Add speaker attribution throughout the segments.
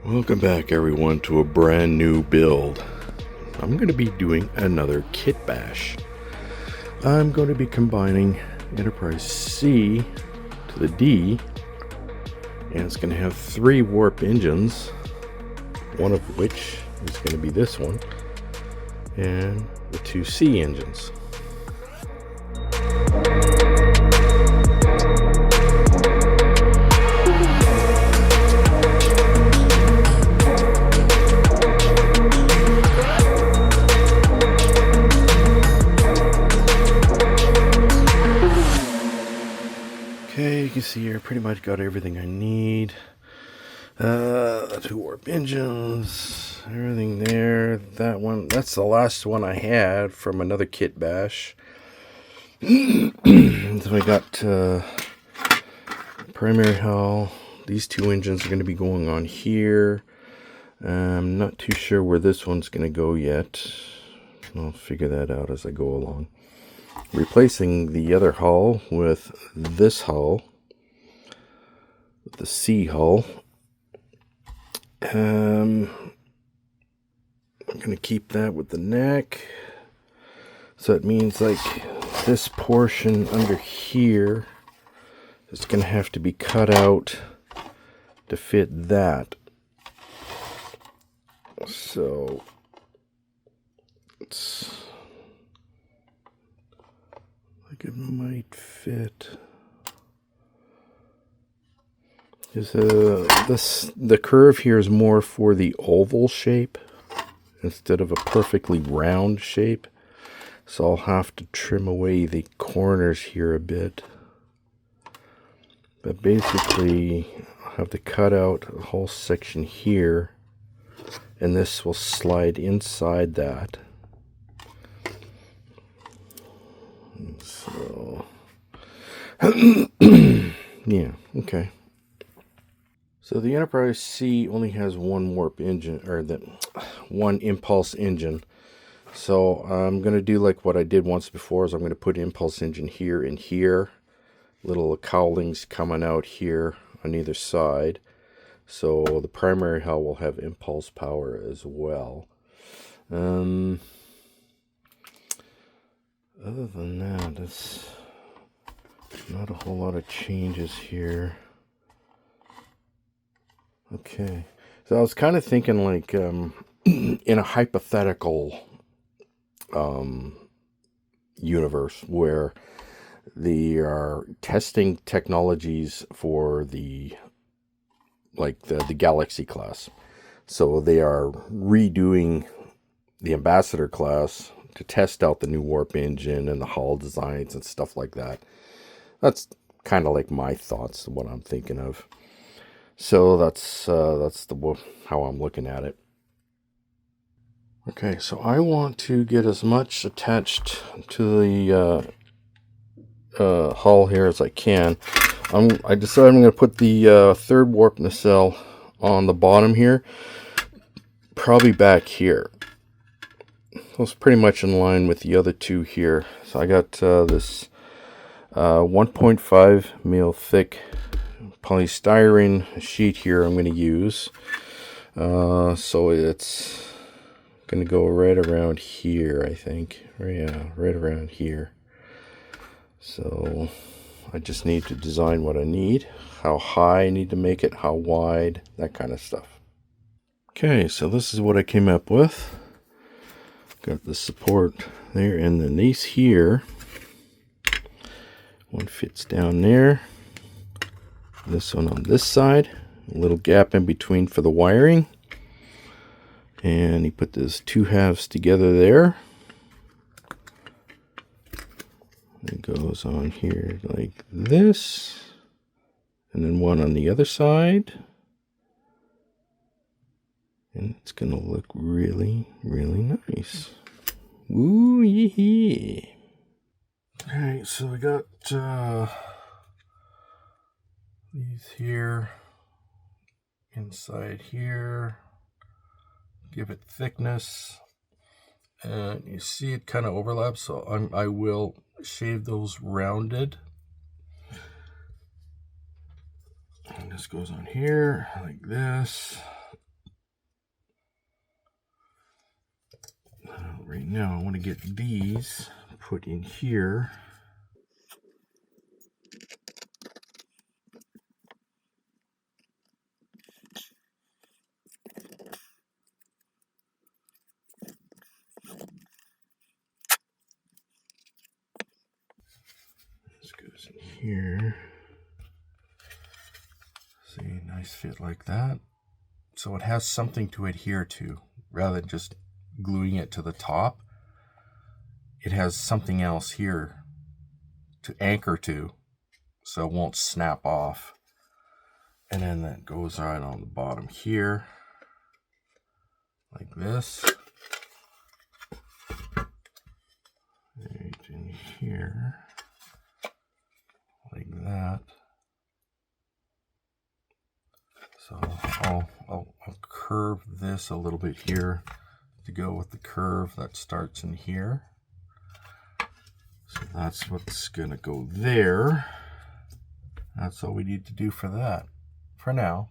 Speaker 1: Welcome back everyone to a brand new build. I'm going to be doing another kit bash. I'm going to be combining Enterprise C to the D, and it's going to have 3 warp engines, one of which is going to be this one, and the 2 C engines. Okay, you can see here, pretty much got everything I need. 2 warp engines, everything there. That one, that's the last one I had from another kit bash. So I got primary hull. These 2 engines are going to be going on here. I'm not too sure where this one's going to go yet. I'll figure that out as I go along. Replacing the other hull with this hull, with the C hull. I'm going to keep that with the neck. So it means like this portion under here is going to have to be cut out to fit that. So it's like it might fit. The curve here is more for the oval shape instead of a perfectly round shape. So I'll have to trim away the corners here a bit. But basically, I'll have to cut out a whole section here, and this will slide inside that. So, yeah, okay. So the Enterprise C only has 1 warp engine, or the 1 impulse engine. So I'm going to do like what I did once before, is I'm going to put impulse engine here and here. Little cowlings coming out here on either side. So the primary hull will have impulse power as well. Other than that, it's not a whole lot of changes here. Okay, so I was kind of thinking like in a hypothetical universe where they are testing technologies for the Galaxy class. So they are redoing the Ambassador class to test out the new warp engine and the hull designs and stuff like that. That's kind of like my thoughts, what I'm thinking of. So that's how I'm looking at it. Okay, so I want to get as much attached to the hull here as I can. I decided I'm going to put the 3rd warp nacelle on the bottom here, probably back here. So it's pretty much in line with the other 2 here. So I got this 1.5 mil thick polystyrene sheet here I'm going to use. So it's going to go right around here, I think. Yeah, right around here. So I just need to design what I need, how high I need to make it, how wide, that kind of stuff. Okay, so this is what I came up with. Got the support there, and then these here, one fits down there, this one on this side, a little gap in between for the wiring, and you put those 2 halves together there. It goes on here like this, and then one on the other side, and it's gonna look really, really nice. Ooh, yeah. Alright, so we got these here, inside here, give it thickness, and you see it kind of overlaps, so I will shave those rounded. And this goes on here like this. right now I want to get these put in here. This goes in here. See, nice fit like that. So it has something to adhere to rather than just gluing it to the top. It has something else here to anchor to, so it won't snap off. And then that goes right on the bottom here, like this. Right in here, like that. So I'll curve this a little bit here to go with the curve that starts in here. So that's what's gonna go there. That's all we need to do for that, for now.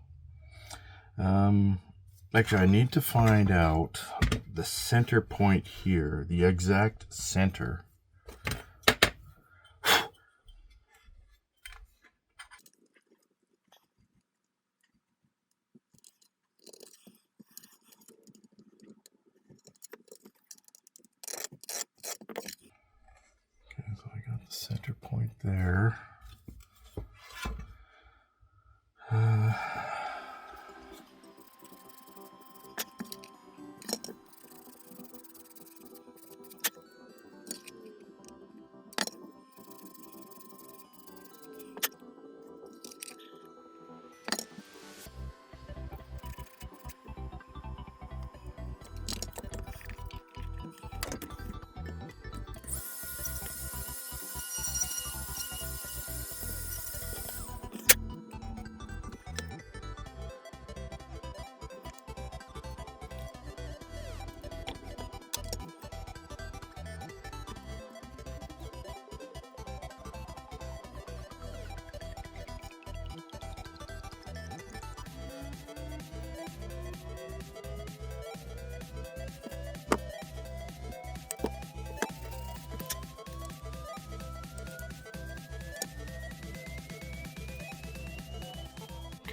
Speaker 1: Actually, I need to find out the center point here, the exact center. Okay, so I got the center point there.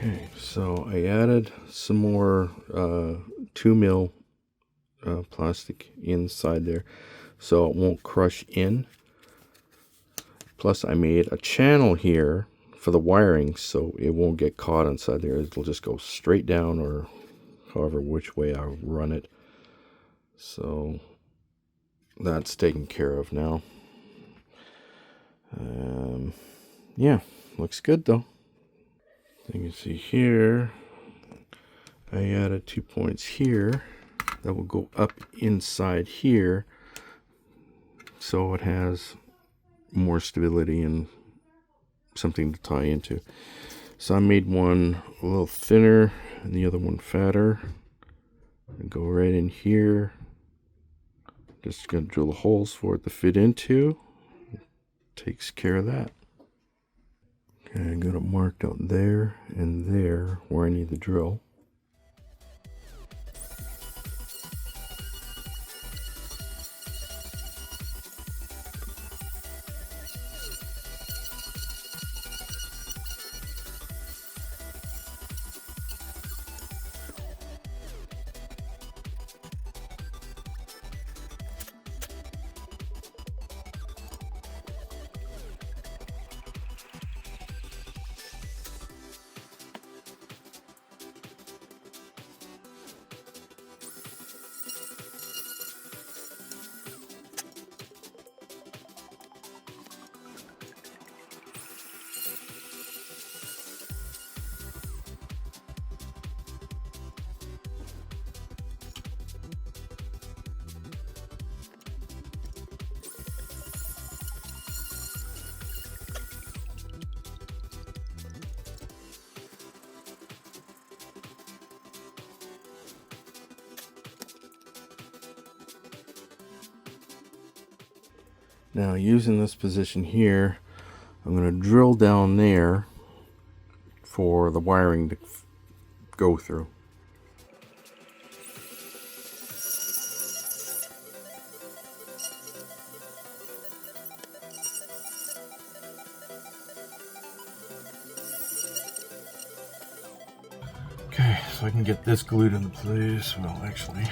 Speaker 1: Okay, so I added some more 2mm plastic inside there so it won't crush in. Plus I made a channel here for the wiring so it won't get caught inside there. It'll just go straight down, or however which way I run it. So that's taken care of now. Yeah, looks good though. You can see here I added 2 points here that will go up inside here, so it has more stability and something to tie into. So I made one a little thinner and the other one fatter. And go right in here. Just gonna drill the holes for it to fit into. Takes care of that. Okay, I got it marked out there and there where I need the drill. Now using this position here, I'm going to drill down there for the wiring to go through. Okay, so I can get this glued into place. Well, actually.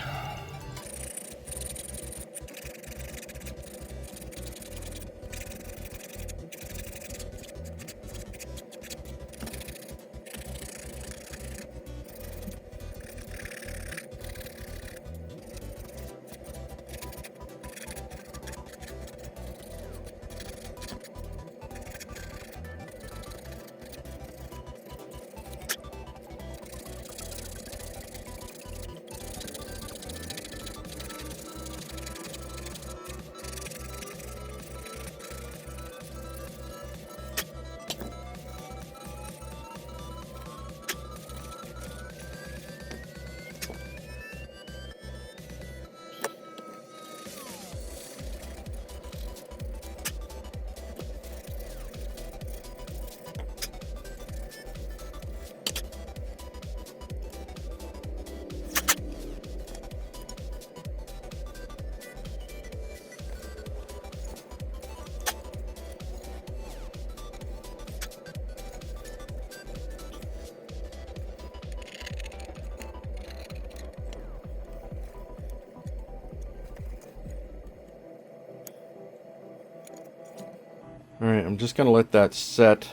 Speaker 1: Alright, I'm just going to let that set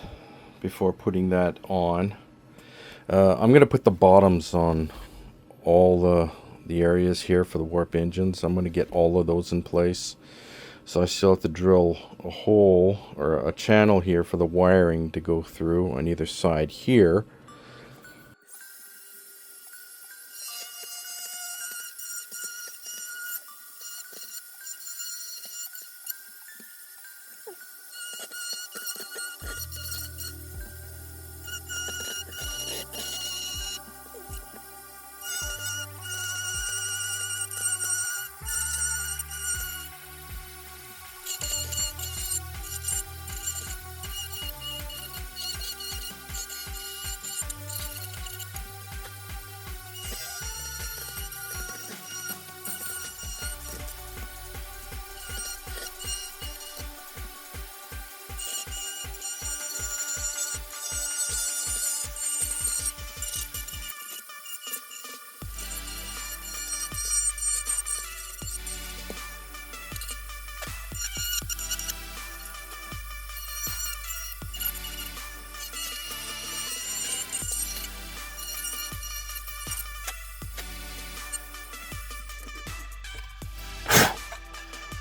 Speaker 1: before putting that on. I'm going to put the bottoms on all the areas here for the warp engines. I'm going to get all of those in place. So I still have to drill a hole or a channel here for the wiring to go through on either side here.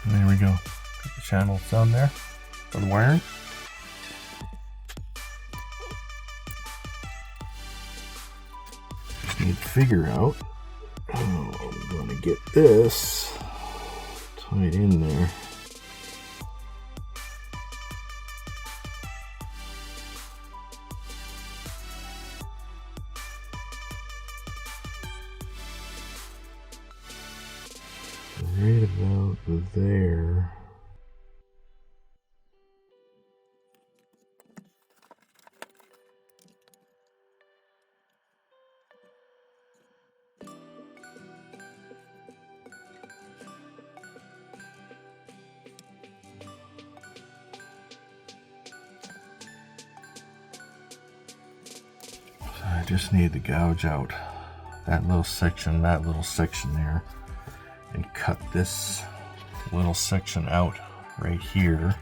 Speaker 1: And there we go. Put the channels down there for the wiring. Just need to figure out how I'm going to get this tied in there. Right about there. So I just need to gouge out that little section there, and cut this little section out right here.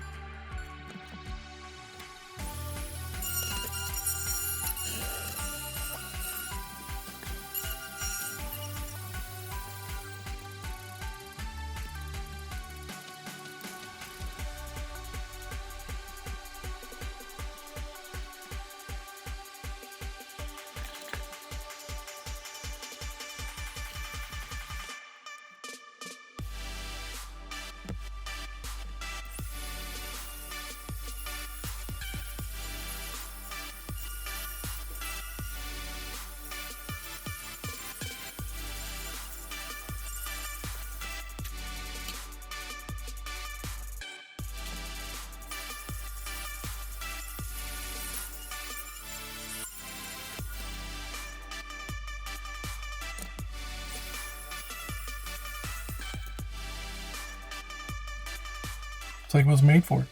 Speaker 1: It's like it was made for it.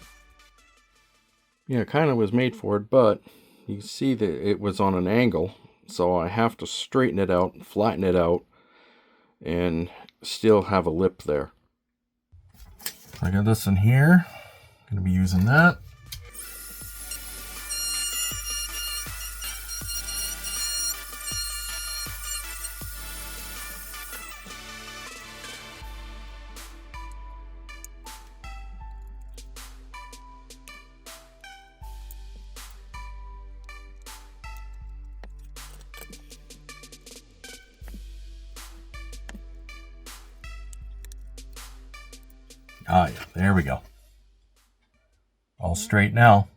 Speaker 1: Yeah, it kind of was made for it, but you see that it was on an angle, So I have to straighten it out, flatten it out, and still have a lip there. I got this in here. I'm going to be using that. Ah, yeah, there we go. All straight now.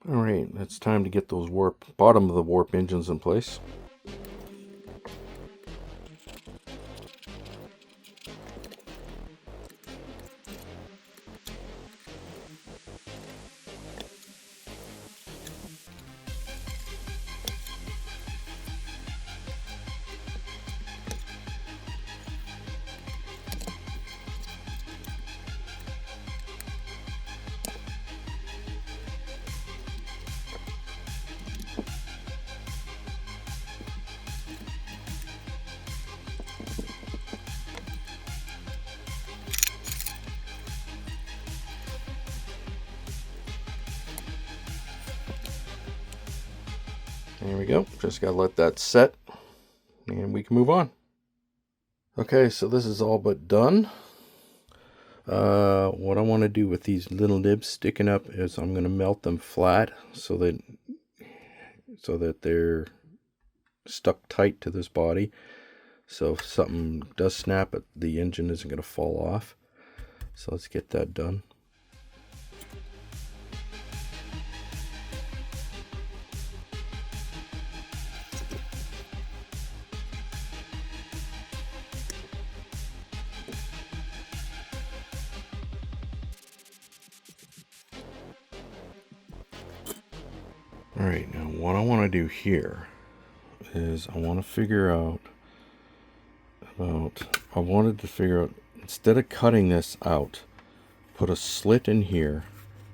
Speaker 1: All right, it's time to get those bottom of the warp engines in place. There we go. Just gotta let that set and we can move on. Okay, so this is all but done. What I want to do with these little nibs sticking up is I'm going to melt them flat so that they're stuck tight to this body. So if something does snap, the engine isn't going to fall off. So let's get that done. Alright, now what I want to do here is I wanted to figure out, instead of cutting this out, put a slit in here,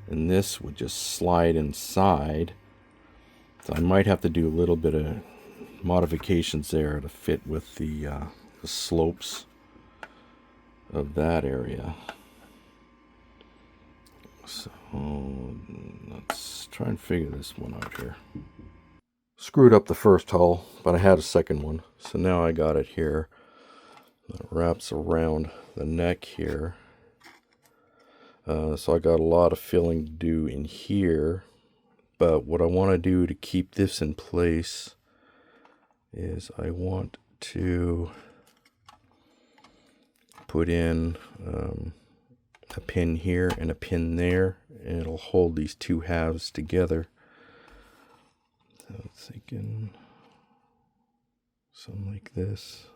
Speaker 1: and this would just slide inside. So I might have to do a little bit of modifications there to fit with the slopes of that area. So let's try and figure this one out here. Screwed up the first hull, but I had a second one, so now I got it here. It wraps around the neck here. So I got a lot of filling to do in here, but what I want to do to keep this in place is I want to put in a pin here and a pin there, and it'll hold these two halves together. So I'm thinking something like this.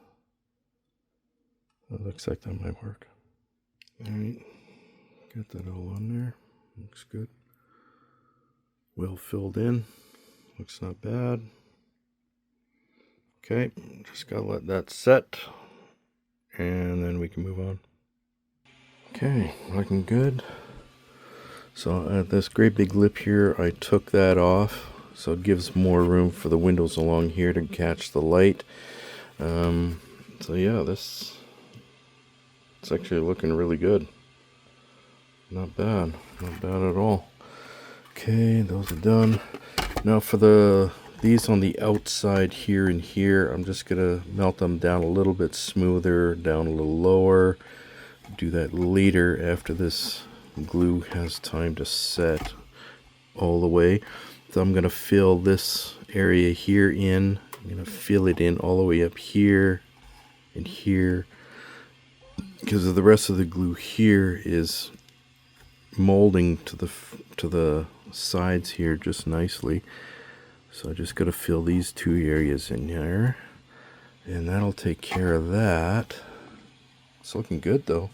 Speaker 1: That looks like that might work. Alright, got that all on there. Looks good. Well filled in. Looks not bad. Okay, just gotta let that set, and then we can move on. Okay, looking good. So at this great big lip here, I took that off, so it gives more room for the windows along here to catch the light. So yeah, it's actually looking really good. Not bad at all. Okay, those are done. Now for these on the outside here and here, I'm just gonna melt them down a little bit smoother, down a little lower. Do that later after this glue has time to set all the way. So I'm gonna fill this area here in. I'm gonna fill it in all the way up here and here, because the rest of the glue here is molding to the sides here just nicely. So I just gotta fill these two areas in here, and that'll take care of that. It's looking good though.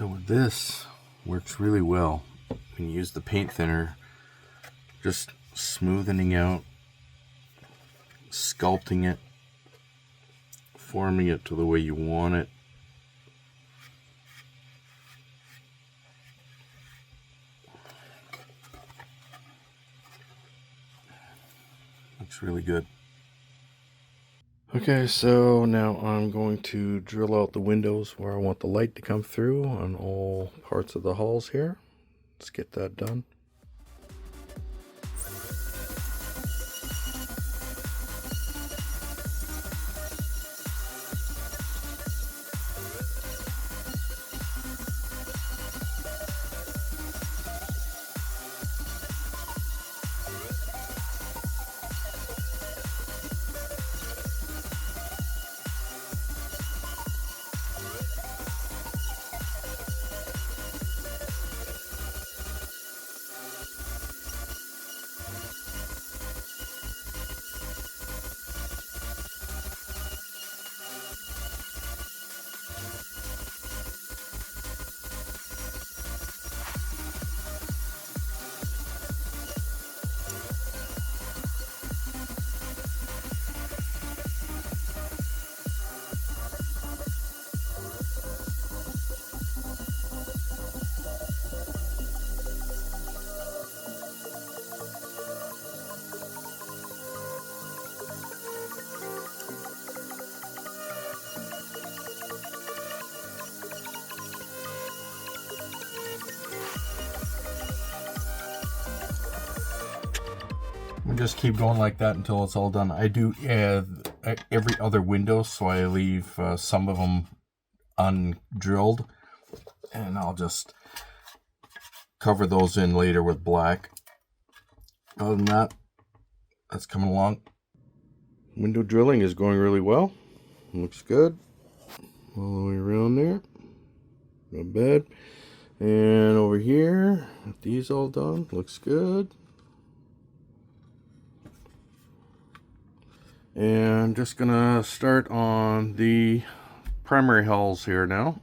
Speaker 1: So with this, works really well. When you use the paint thinner, just smoothing out, sculpting it, forming it to the way you want it. Looks really good. Okay, so now I'm going to drill out the windows where I want the light to come through on all parts of the hulls here. Let's get that done. We just keep going like that until it's all done. I do every other window, so I leave some of them undrilled, and I'll just cover those in later with black. Other than that, that's coming along. Window drilling is going really well. Looks good. All the way around there. Not bad. And over here, these all done. Looks good. And just gonna start on the primary hulls here now.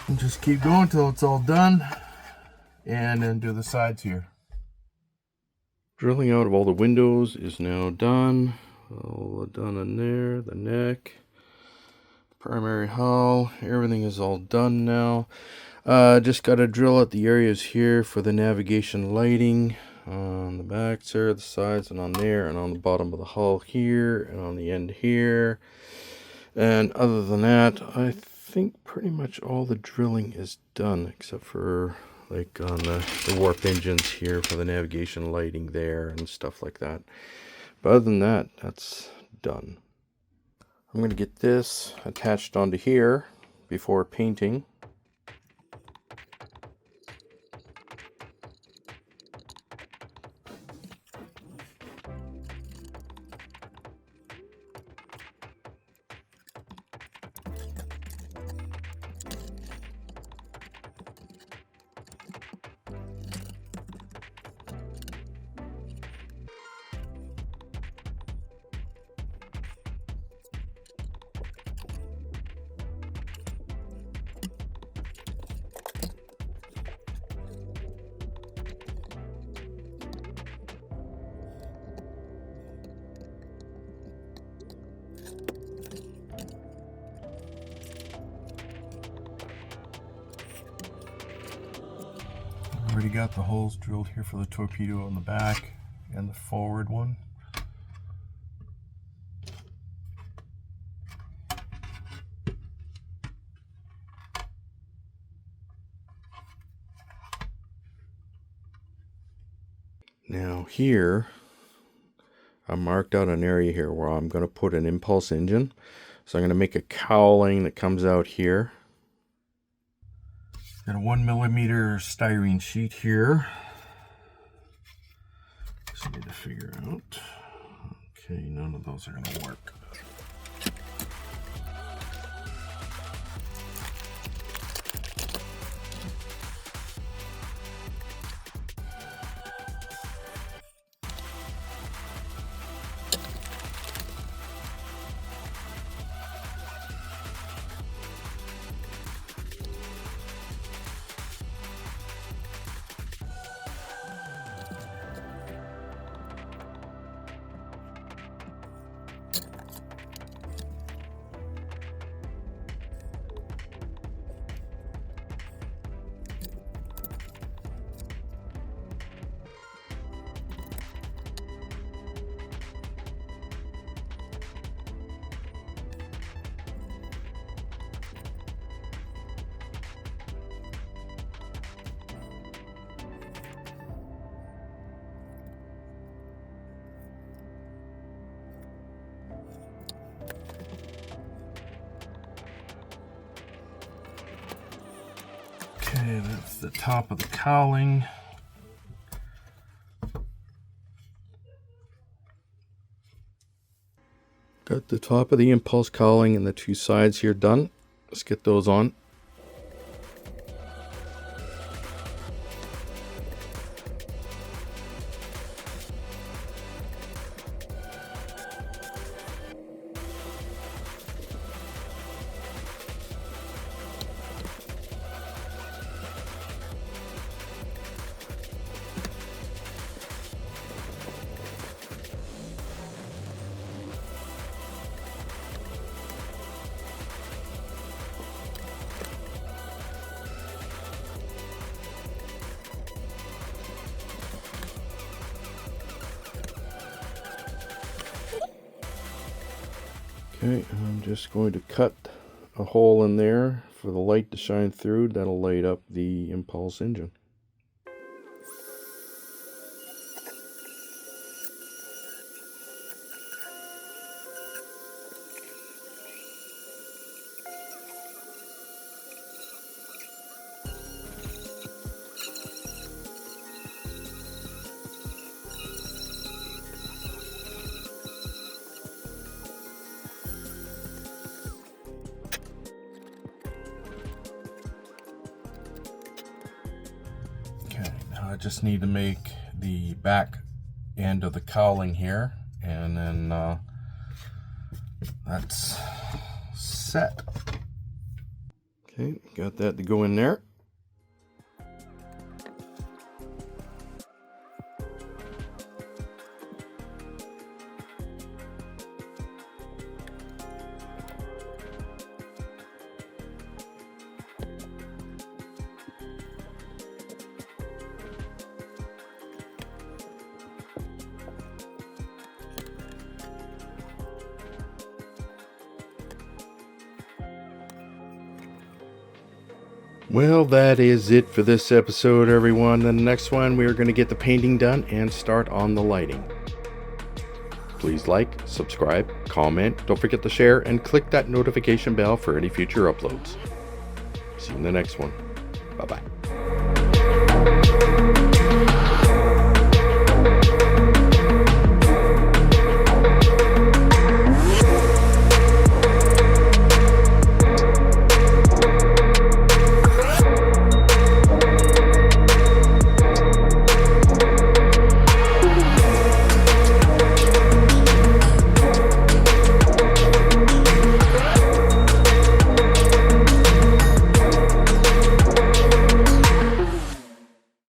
Speaker 1: And just keep going till it's all done, and then do the sides here. Drilling out of all the windows is now done. All done in there, the neck, primary hull, everything is all done now. Just got to drill out the areas here for the navigation lighting on the backs there, the sides, and on there, and on the bottom of the hull here, and on the end here. And other than that, I think pretty much all the drilling is done, except for like on the warp engines here for the navigation lighting there and stuff like that. But other than that, that's done. I'm going to get this attached onto here before painting. already got the holes drilled here for the torpedo on the back and the forward one. Now here, I marked out an area here where I'm going to put an impulse engine. So I'm going to make a cowling that comes out here. Got a 1mm styrene sheet here. Just need to figure out. Okay, none of those are going to work. Okay, that's the top of the cowling. Got the top of the impulse cowling and the two sides here done. Let's get those on. Okay, I'm just going to cut a hole in there for the light to shine through. That'll light up the impulse engine. I just need to make the back end of the cowling here, and then that's set. Okay, got that to go in there. Well, that is it for this episode, everyone. In the next one, we are going to get the painting done and start on the lighting. Please like, subscribe, comment, don't forget to share, and click that notification bell for any future uploads. See you in the next one. Bye-bye.